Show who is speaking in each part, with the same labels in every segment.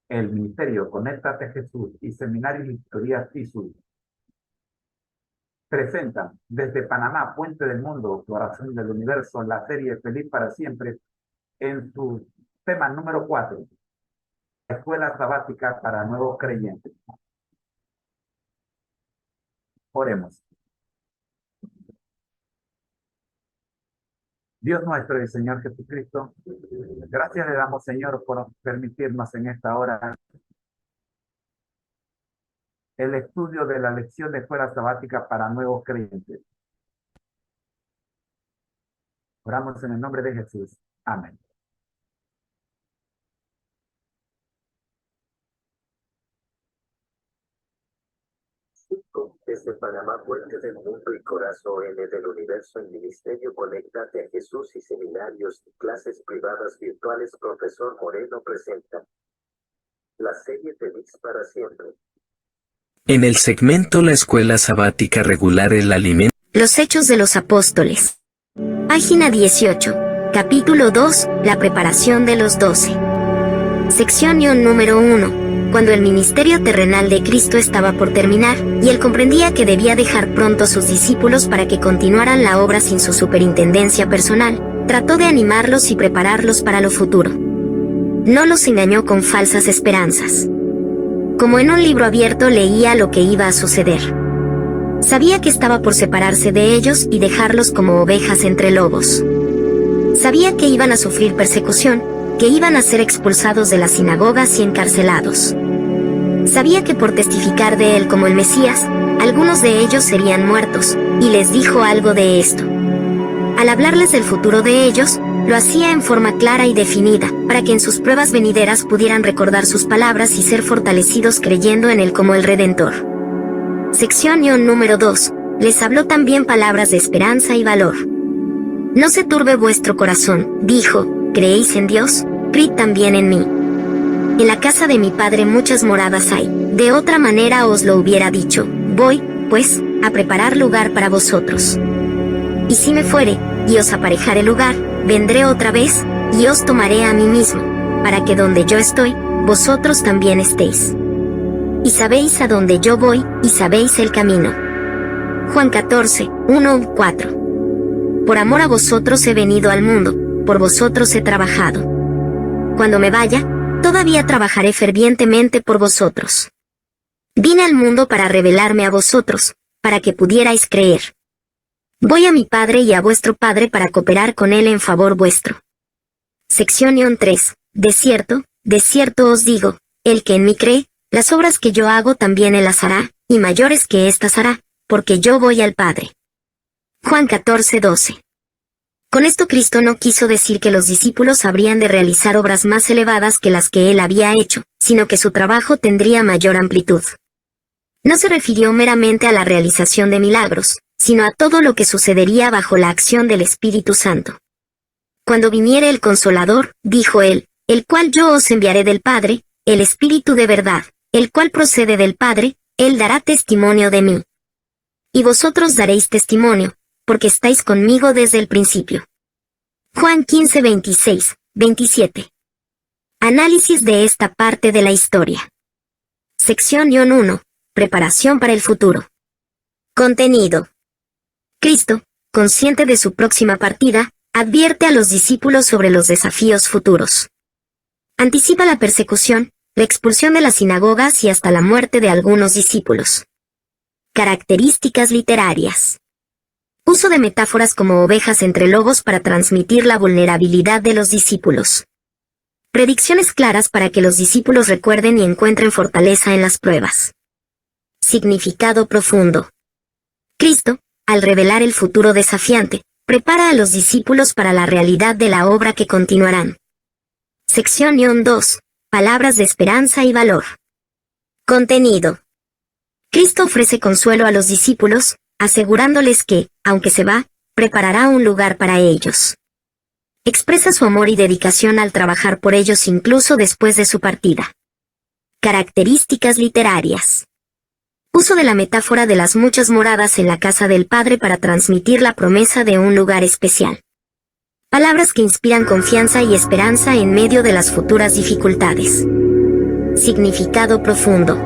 Speaker 1: El ministerio Conéctate Jesús y Seminario Historia TISU presentan desde Panamá, Puente del Mundo, Corazón del Universo, la serie Feliz para Siempre, en su tema número 4, la Escuela Sabática para Nuevos Creyentes. Oremos. Dios nuestro y Señor Jesucristo, gracias le damos, Señor, por permitirnos en esta hora el estudio de la lección de Escuela Sabática para Nuevos Creyentes. Oramos en el nombre de Jesús. Amén.
Speaker 2: Desde Panamá, Puente del Mundo y Corazón del Universo, en Ministerio Conéctate a Jesús y Seminarios y Clases Privadas Virtuales, Profesor Moreno presenta la serie Feliz para Siempre.
Speaker 3: En el segmento La Escuela Sabática Regular el Alimento.
Speaker 4: Los Hechos de los Apóstoles. Página 18. Capítulo 2. La preparación de los 12. Sección número 1. Cuando el ministerio terrenal de Cristo estaba por terminar, y él comprendía que debía dejar pronto a sus discípulos para que continuaran la obra sin su superintendencia personal, trató de animarlos y prepararlos para lo futuro. No los engañó con falsas esperanzas. Como en un libro abierto leía lo que iba a suceder. Sabía que estaba por separarse de ellos y dejarlos como ovejas entre lobos. Sabía que iban a sufrir persecución, que iban a ser expulsados de las sinagogas y encarcelados. Sabía que por testificar de él como el Mesías, algunos de ellos serían muertos, y les dijo algo de esto. Al hablarles del futuro de ellos, lo hacía en forma clara y definida, para que en sus pruebas venideras pudieran recordar sus palabras y ser fortalecidos creyendo en él como el Redentor. Sección número 2. Les habló también palabras de esperanza y valor. No se turbe vuestro corazón, dijo, ¿creéis en Dios? Creed también en mí. En la casa de mi Padre muchas moradas hay, de otra manera os lo hubiera dicho. Voy, pues, a preparar lugar para vosotros. Y si me fuere, y os aparejare lugar, vendré otra vez, y os tomaré a mí mismo, para que donde yo estoy, vosotros también estéis. Y sabéis a dónde yo voy, y sabéis el camino. Juan 14, 1-4. Por amor a vosotros he venido al mundo, por vosotros he trabajado. Cuando me vaya, todavía trabajaré fervientemente por vosotros. Vine al mundo para revelarme a vosotros, para que pudierais creer. Voy a mi Padre y a vuestro Padre para cooperar con él en favor vuestro. Sección 3. De cierto os digo, el que en mí cree, las obras que yo hago también él las hará, y mayores que éstas hará, porque yo voy al Padre. Juan 14, 12. Con esto Cristo no quiso decir que los discípulos habrían de realizar obras más elevadas que las que él había hecho, sino que su trabajo tendría mayor amplitud. No se refirió meramente a la realización de milagros, sino a todo lo que sucedería bajo la acción del Espíritu Santo. Cuando viniere el Consolador, dijo él, el cual yo os enviaré del Padre, el Espíritu de verdad, el cual procede del Padre, él dará testimonio de mí. Y vosotros daréis testimonio, porque estáis conmigo desde el principio. Juan 15, 26, 27. Análisis de esta parte de la historia. Sección 1. Preparación para el futuro. Contenido. Cristo, consciente de su próxima partida, advierte a los discípulos sobre los desafíos futuros. Anticipa la persecución, la expulsión de las sinagogas y hasta la muerte de algunos discípulos. Características literarias. Uso de metáforas como ovejas entre lobos para transmitir la vulnerabilidad de los discípulos. Predicciones claras para que los discípulos recuerden y encuentren fortaleza en las pruebas. Significado profundo. Cristo, al revelar el futuro desafiante, prepara a los discípulos para la realidad de la obra que continuarán. Sección 2. Palabras de esperanza y valor. Contenido. Cristo ofrece consuelo a los discípulos, asegurándoles que, aunque se va, preparará un lugar para ellos. Expresa su amor y dedicación al trabajar por ellos incluso después de su partida. Características literarias. Uso de la metáfora de las muchas moradas en la casa del Padre para transmitir la promesa de un lugar especial. Palabras que inspiran confianza y esperanza en medio de las futuras dificultades. Significado profundo.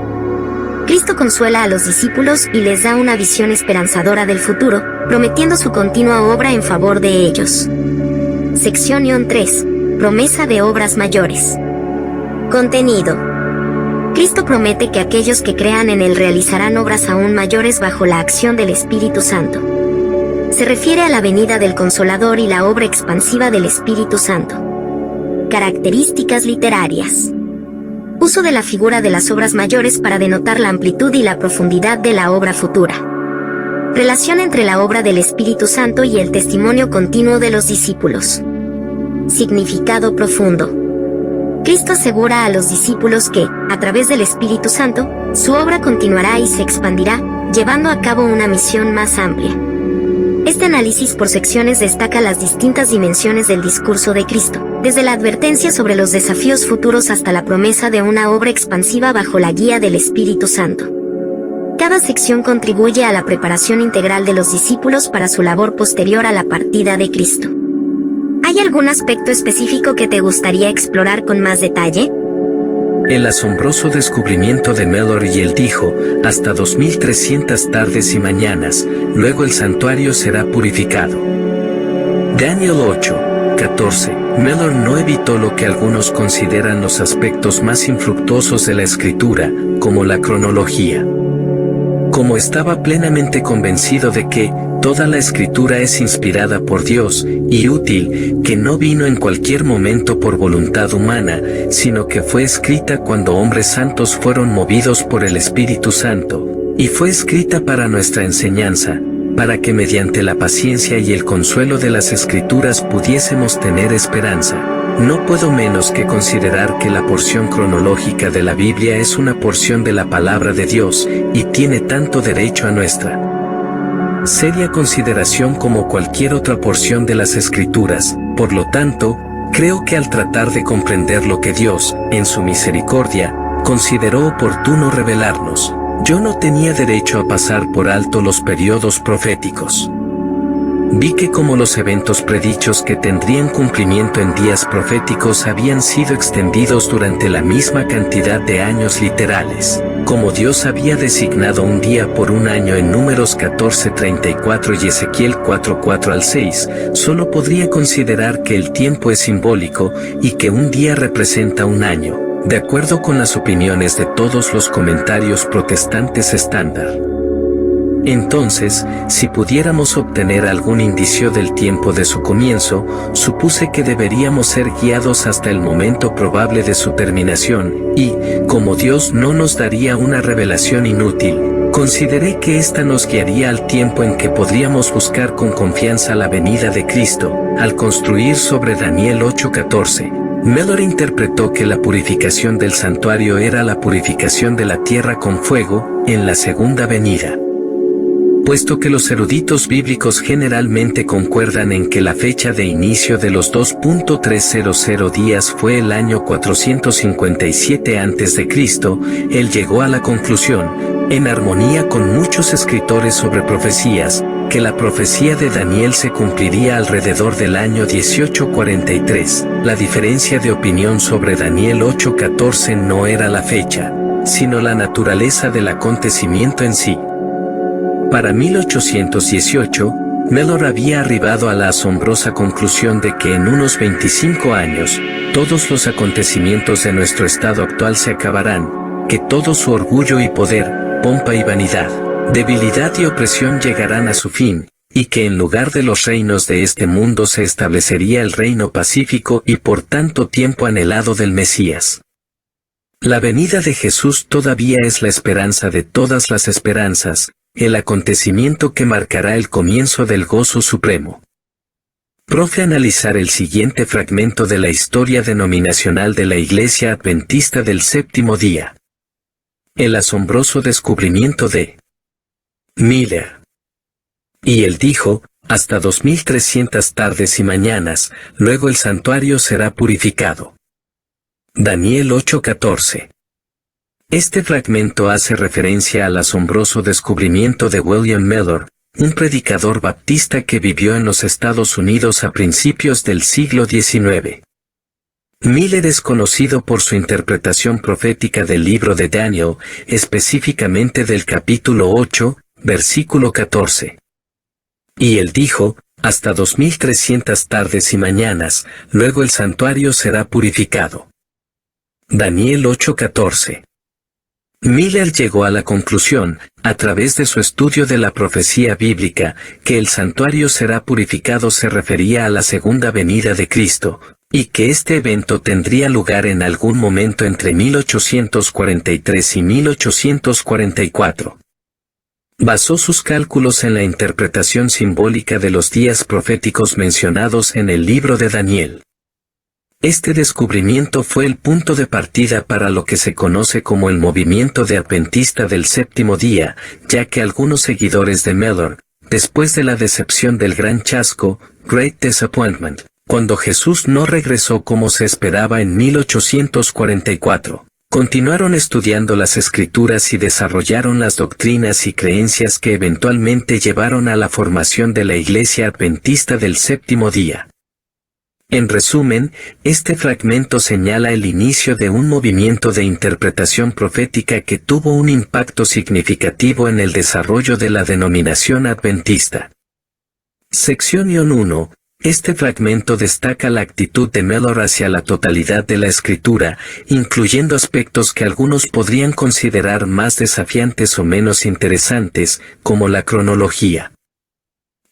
Speaker 4: Cristo consuela a los discípulos y les da una visión esperanzadora del futuro, prometiendo su continua obra en favor de ellos. Sección 3. Promesa de obras mayores. Contenido. Cristo promete que aquellos que crean en Él realizarán obras aún mayores bajo la acción del Espíritu Santo. Se refiere a la venida del Consolador y la obra expansiva del Espíritu Santo. Características literarias. Uso de la figura de las obras mayores para denotar la amplitud y la profundidad de la obra futura. Relación entre la obra del Espíritu Santo y el testimonio continuo de los discípulos. Significado profundo. Cristo asegura a los discípulos que, a través del Espíritu Santo, su obra continuará y se expandirá, llevando a cabo una misión más amplia. Este análisis por secciones destaca las distintas dimensiones del discurso de Cristo, desde la advertencia sobre los desafíos futuros hasta la promesa de una obra expansiva bajo la guía del Espíritu Santo. Cada sección contribuye a la preparación integral de los discípulos para su labor posterior a la partida de Cristo. ¿Hay algún aspecto específico que te gustaría explorar con más detalle?
Speaker 3: El asombroso descubrimiento de Mellor y él dijo, hasta 2300 tardes y mañanas, luego el santuario será purificado. Daniel 8:14. Mellor no evitó lo que algunos consideran los aspectos más infructuosos de la escritura, como la cronología. Como estaba plenamente convencido de que toda la escritura es inspirada por Dios y útil, que no vino en cualquier momento por voluntad humana, sino que fue escrita cuando hombres santos fueron movidos por el Espíritu Santo, y fue escrita para nuestra enseñanza, para que mediante la paciencia y el consuelo de las escrituras pudiésemos tener esperanza. No puedo menos que considerar que la porción cronológica de la Biblia es una porción de la palabra de Dios, y tiene tanto derecho a nuestra seria consideración como cualquier otra porción de las Escrituras. Por lo tanto, creo que al tratar de comprender lo que Dios, en su misericordia, consideró oportuno revelarnos, yo no tenía derecho a pasar por alto los periodos proféticos. Vi que como los eventos predichos que tendrían cumplimiento en días proféticos habían sido extendidos durante la misma cantidad de años literales, como Dios había designado un día por un año en Números 14:34 y Ezequiel 4:4 al 6, solo podría considerar que el tiempo es simbólico y que un día representa un año, de acuerdo con las opiniones de todos los comentarios protestantes estándar. Entonces, si pudiéramos obtener algún indicio del tiempo de su comienzo, supuse que deberíamos ser guiados hasta el momento probable de su terminación, y, como Dios no nos daría una revelación inútil, consideré que ésta nos guiaría al tiempo en que podríamos buscar con confianza la venida de Cristo, al construir sobre Daniel 8:14. Mellor interpretó que la purificación del santuario era la purificación de la tierra con fuego, en la segunda venida. Puesto que los eruditos bíblicos generalmente concuerdan en que la fecha de inicio de los 2.300 días fue el año 457 a.C., él llegó a la conclusión, en armonía con muchos escritores sobre profecías, que la profecía de Daniel se cumpliría alrededor del año 1843. La diferencia de opinión sobre Daniel 8:14 no era la fecha, sino la naturaleza del acontecimiento en sí. Para 1818, Mellor había arribado a la asombrosa conclusión de que en unos 25 años, todos los acontecimientos de nuestro estado actual se acabarán, que todo su orgullo y poder, pompa y vanidad, debilidad y opresión llegarán a su fin, y que en lugar de los reinos de este mundo se establecería el reino pacífico y por tanto tiempo anhelado del Mesías. La venida de Jesús todavía es la esperanza de todas las esperanzas, el acontecimiento que marcará el comienzo del gozo supremo. Profe analizar el siguiente fragmento de la historia denominacional de la Iglesia Adventista del Séptimo Día. El asombroso descubrimiento de Miller. Y él dijo, hasta 2300 tardes y mañanas, luego el santuario será purificado. Daniel 8:14. Este fragmento hace referencia al asombroso descubrimiento de William Mellor, un predicador baptista que vivió en los Estados Unidos a principios del siglo XIX. Miller es conocido por su interpretación profética del libro de Daniel, específicamente del capítulo 8, versículo 14. Y él dijo, hasta 2300 tardes y mañanas, luego el santuario será purificado. Daniel 8:14. Miller llegó a la conclusión, a través de su estudio de la profecía bíblica, que el santuario será purificado se refería a la segunda venida de Cristo, y que este evento tendría lugar en algún momento entre 1843 y 1844. Basó sus cálculos en la interpretación simbólica de los días proféticos mencionados en el libro de Daniel. Este descubrimiento fue el punto de partida para lo que se conoce como el movimiento de adventista del séptimo día, ya que algunos seguidores de Miller, después de la decepción del gran chasco, Great Disappointment, cuando Jesús no regresó como se esperaba en 1844, continuaron estudiando las Escrituras y desarrollaron las doctrinas y creencias que eventualmente llevaron a la formación de la Iglesia Adventista del Séptimo Día. En resumen, este fragmento señala el inicio de un movimiento de interpretación profética que tuvo un impacto significativo en el desarrollo de la denominación adventista. Sección 1. Este fragmento destaca la actitud de Miller hacia la totalidad de la Escritura, incluyendo aspectos que algunos podrían considerar más desafiantes o menos interesantes, como la cronología.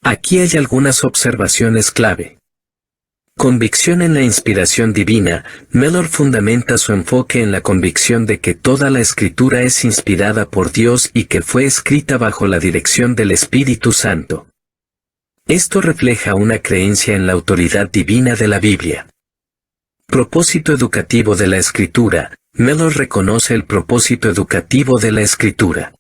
Speaker 3: Aquí hay algunas observaciones clave. Convicción en la inspiración divina. Miller fundamenta su enfoque en la convicción de que toda la Escritura es inspirada por Dios y que fue escrita bajo la dirección del Espíritu Santo. Esto refleja una creencia en la autoridad divina de la Biblia. Propósito educativo de la Escritura. Miller reconoce el propósito educativo de la Escritura.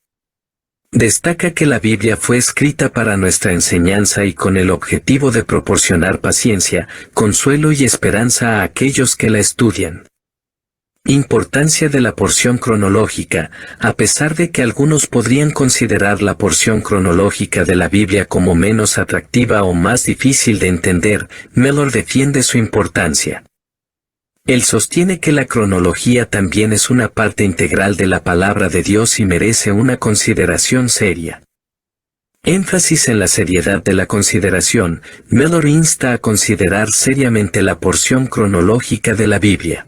Speaker 3: Destaca que la Biblia fue escrita para nuestra enseñanza y con el objetivo de proporcionar paciencia, consuelo y esperanza a aquellos que la estudian. Importancia de la porción cronológica. A pesar de que algunos podrían considerar la porción cronológica de la Biblia como menos atractiva o más difícil de entender, Miller defiende su importancia. Él sostiene que la cronología también es una parte integral de la palabra de Dios y merece una consideración seria. Énfasis en la seriedad de la consideración. Miller insta a considerar seriamente la porción cronológica de la Biblia.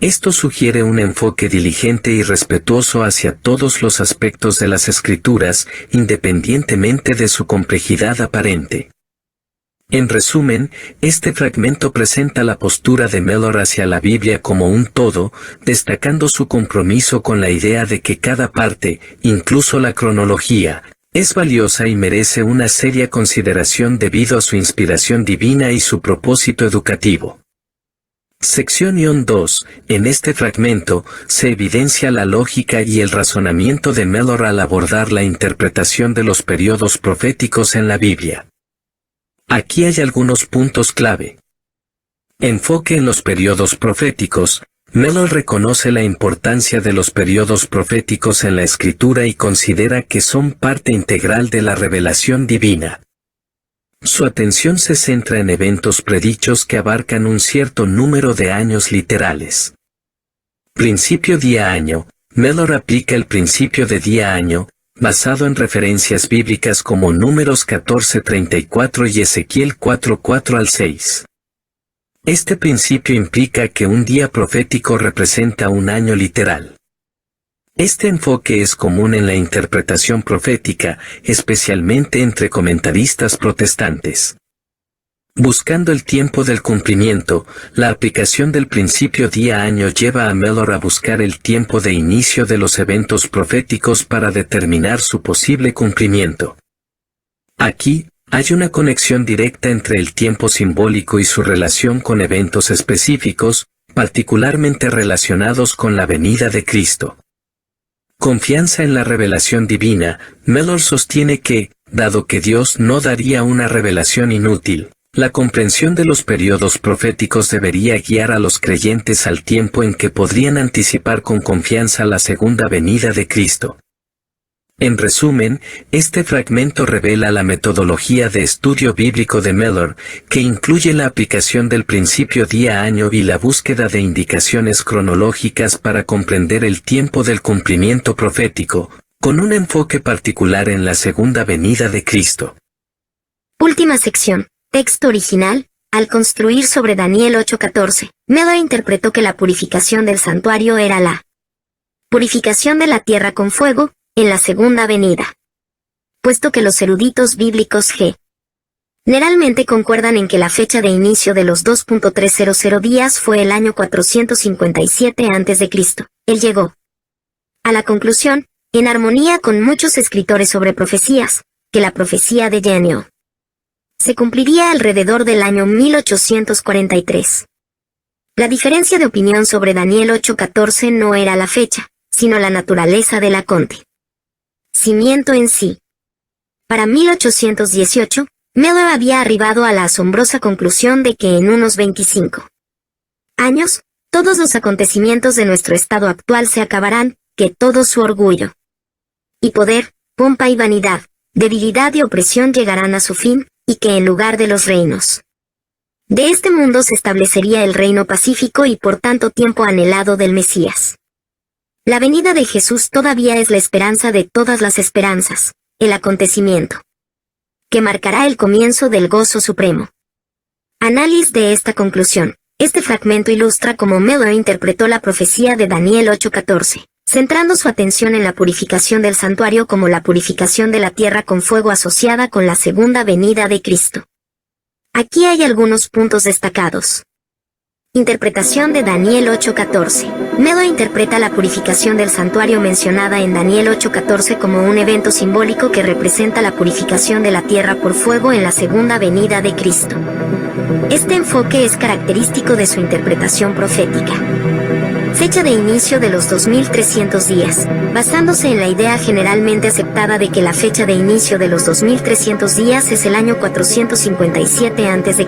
Speaker 3: Esto sugiere un enfoque diligente y respetuoso hacia todos los aspectos de las Escrituras, independientemente de su complejidad aparente. En resumen, este fragmento presenta la postura de Miller hacia la Biblia como un todo, destacando su compromiso con la idea de que cada parte, incluso la cronología, es valiosa y merece una seria consideración debido a su inspiración divina y su propósito educativo. Sección 2. En este fragmento, se evidencia la lógica y el razonamiento de Miller al abordar la interpretación de los periodos proféticos en la Biblia. Aquí hay algunos puntos clave. Enfoque en los periodos proféticos. Miller reconoce la importancia de los periodos proféticos en la Escritura y considera que son parte integral de la revelación divina. Su atención se centra en eventos predichos que abarcan un cierto número de años literales. Principio día-año. Miller aplica el principio de día-año, basado en referencias bíblicas como Números 14:34 y Ezequiel 4:4 al 6. Este principio implica que un día profético representa un año literal. Este enfoque es común en la interpretación profética, especialmente entre comentaristas protestantes. Buscando el tiempo del cumplimiento, la aplicación del principio día-año lleva a Miller a buscar el tiempo de inicio de los eventos proféticos para determinar su posible cumplimiento. Aquí, hay una conexión directa entre el tiempo simbólico y su relación con eventos específicos, particularmente relacionados con la venida de Cristo. Confianza en la revelación divina. Miller sostiene que, dado que Dios no daría una revelación inútil, la comprensión de los periodos proféticos debería guiar a los creyentes al tiempo en que podrían anticipar con confianza la segunda venida de Cristo. En resumen, este fragmento revela la metodología de estudio bíblico de Mellor, que incluye la aplicación del principio día-año y la búsqueda de indicaciones cronológicas para comprender el tiempo del cumplimiento profético, con un enfoque particular en la segunda venida de Cristo.
Speaker 4: Última sección. Texto original. Al construir sobre Daniel 8:14, Mellor interpretó que la purificación del santuario era la purificación de la tierra con fuego, en la segunda venida. Puesto que los eruditos bíblicos generalmente concuerdan en que la fecha de inicio de los 2.300 días fue el año 457 a.C., él llegó a la conclusión, en armonía con muchos escritores sobre profecías, que la profecía de Daniel se cumpliría alrededor del año 1843. La diferencia de opinión sobre Daniel 8:14 no era la fecha, sino la naturaleza del acontecimiento en sí. Para 1818, Mellor había arribado a la asombrosa conclusión de que en unos 25 años, todos los acontecimientos de nuestro estado actual se acabarán, que todo su orgullo y poder, pompa y vanidad, debilidad y opresión llegarán a su fin, y que en lugar de los reinos de este mundo se establecería el reino pacífico y por tanto tiempo anhelado del Mesías. La venida de Jesús todavía es la esperanza de todas las esperanzas, el acontecimiento que marcará el comienzo del gozo supremo. Análisis de esta conclusión. Este fragmento ilustra cómo Mellor interpretó la profecía de Daniel 8:14, centrando su atención en la purificación del santuario como la purificación de la tierra con fuego asociada con la segunda venida de Cristo. Aquí hay algunos puntos destacados. Interpretación de Daniel 8:14. Mellor interpreta la purificación del santuario mencionada en Daniel 8:14 como un evento simbólico que representa la purificación de la tierra por fuego en la segunda venida de Cristo. Este enfoque es característico de su interpretación profética. Fecha de inicio de los 2300 días, basándose en la idea generalmente aceptada de que la fecha de inicio de los 2300 días es el año 457 a.C.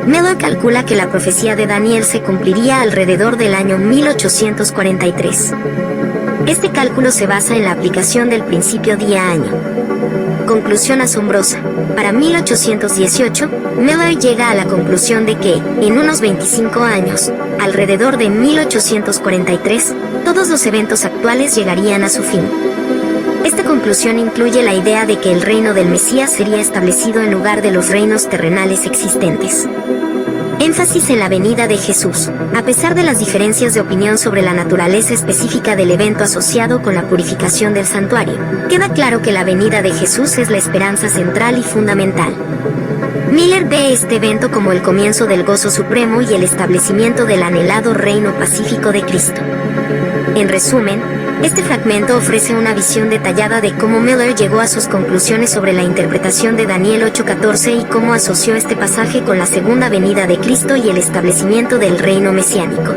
Speaker 4: Mellor calcula que la profecía de Daniel se cumpliría alrededor del año 1843. Este cálculo se basa en la aplicación del principio día-año. Conclusión asombrosa. Para 1818, Mellor llega a la conclusión de que, en unos 25 años, alrededor de 1843, todos los eventos actuales llegarían a su fin. Esta conclusión incluye la idea de que el reino del Mesías sería establecido en lugar de los reinos terrenales existentes. Énfasis en la venida de Jesús. A pesar de las diferencias de opinión sobre la naturaleza específica del evento asociado con la purificación del santuario, queda claro que la venida de Jesús es la esperanza central y fundamental. Miller ve este evento como el comienzo del gozo supremo y el establecimiento del anhelado reino pacífico de Cristo. En resumen, este fragmento ofrece una visión detallada de cómo Mellor llegó a sus conclusiones sobre la interpretación de Daniel 8:14 y cómo asoció este pasaje con la segunda venida de Cristo y el establecimiento del reino mesiánico.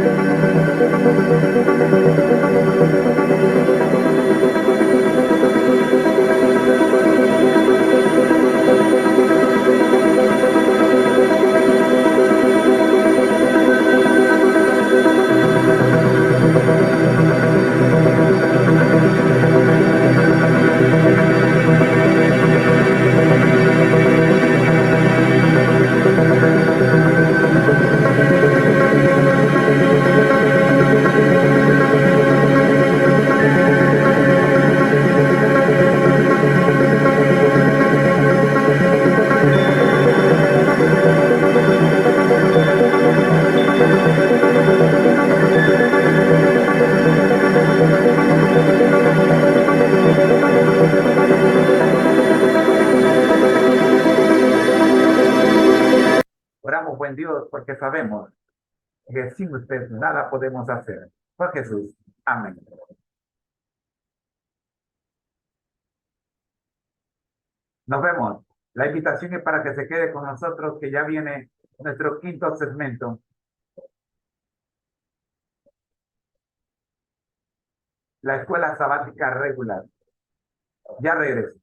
Speaker 1: Oramos, buen Dios, porque sabemos que sin usted nada podemos hacer. Por Jesús. Amén. Nos vemos. La invitación es para que se quede con nosotros, que ya viene nuestro quinto segmento. La escuela sabática regular. Ya regreso.